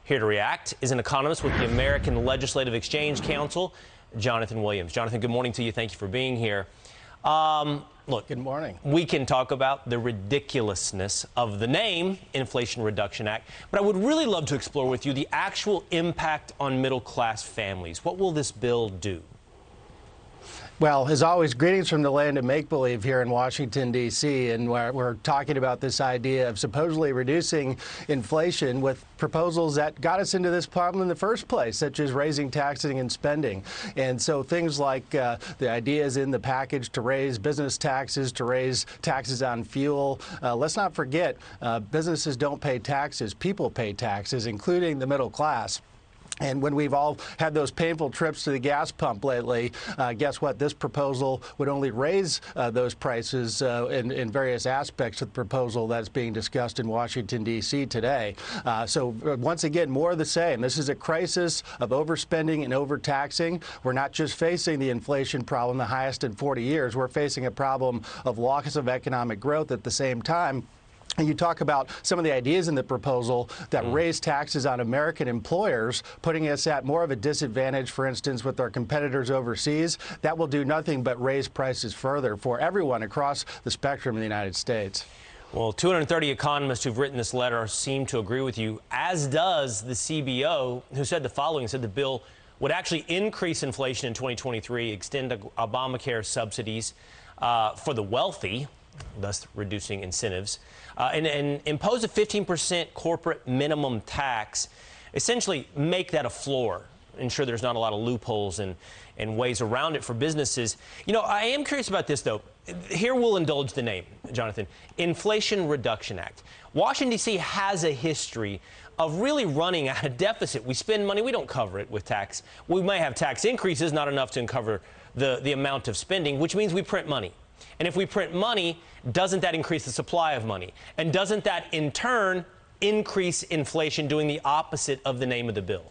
Here to react is an economist with the American Legislative Exchange Council, Jonathan Williams. Jonathan, good morning to you. Thank you for being here. Look, good morning. We can talk about the ridiculousness of the name Inflation Reduction Act, but I would really love to explore with you the actual impact on middle-class families. What will this bill do? Well, as always, greetings from the land of make-believe here in Washington, D.C., and we're talking about this idea of supposedly reducing inflation with proposals that got us into this problem in the first place, such as raising taxing and spending. And so things like the ideas in the package to raise business taxes, to raise taxes on fuel. Let's not forget, businesses don't pay taxes. People pay taxes, including the middle class. And when we've all had those painful trips to the gas pump lately, guess what? This proposal would only raise those prices in various aspects of the proposal that's being discussed in Washington, D.C. today. So once again, more of the same. This is a crisis of overspending and overtaxing. We're not just facing the inflation problem, the highest in 40 years. We're facing a problem of loss of economic growth at the same time. And you talk about some of the ideas in the proposal that raise taxes on American employers, putting us at more of a disadvantage, for instance, with our competitors overseas. That will do nothing but raise prices further for everyone across the spectrum in the United States. Well, 230 economists who've written this letter seem to agree with you, as does the CBO, who said the following, said the bill would actually increase inflation in 2023, extend Obamacare subsidies for the wealthy, thus reducing incentives, and impose a 15% corporate minimum tax, essentially make that a floor, ensure there's not a lot of loopholes and ways around it for businesses. You know, I am curious about this, though. Here we'll indulge the name, Jonathan, Inflation Reduction Act. Washington, D.C. has a history of really running at a deficit. We spend money, we don't cover it with tax. We may have tax increases, not enough to cover the amount of spending, which means we print money. And if we print money, doesn't that increase the supply of money? And doesn't that, in turn, increase inflation, doing the opposite of the name of the bill?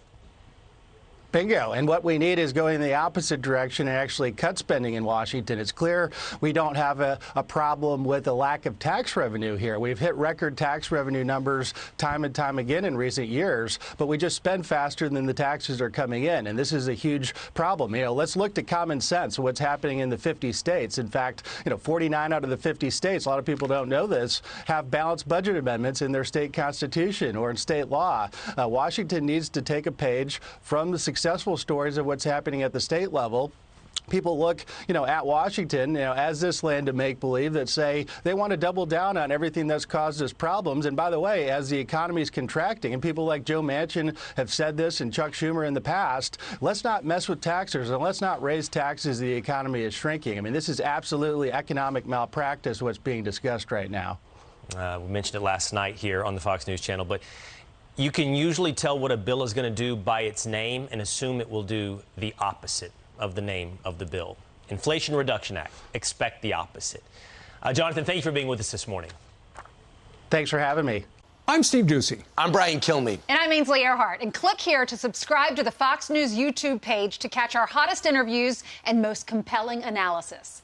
Bingo. And what we need is going in the opposite direction and actually cut spending in Washington. It's clear we don't have a problem with a lack of tax revenue here. We've hit record tax revenue numbers time and time again in recent years, but we just spend faster than the taxes are coming in. And this is a huge problem. You know, let's look to common sense, what's happening in the 50 states. In fact, 49 out of the 50 states, a lot of people don't know this, have balanced budget amendments in their state constitution or in state law. Washington needs to take a page from the successful stories of what's happening at the state level. People look, at Washington, as this land of make-believe that say they want to double down on everything that's caused us problems. And by the way, as the economy is contracting, and people like Joe Manchin have said this and Chuck Schumer in the past, let's not mess with taxers and let's not raise taxes. The economy is shrinking. I mean, this is absolutely economic malpractice, what's being discussed right now. We mentioned it last night here on the Fox News channel, but you can usually tell what a bill is going to do by its name and assume it will do the opposite of the name of the bill. Inflation Reduction Act. Expect the opposite. Jonathan, thank you for being with us this morning. Thanks for having me. I'm Steve Ducey. I'm Brian Kilmeade. And I'm Ainsley Earhart. And click here to subscribe to the Fox News YouTube page to catch our hottest interviews and most compelling analysis.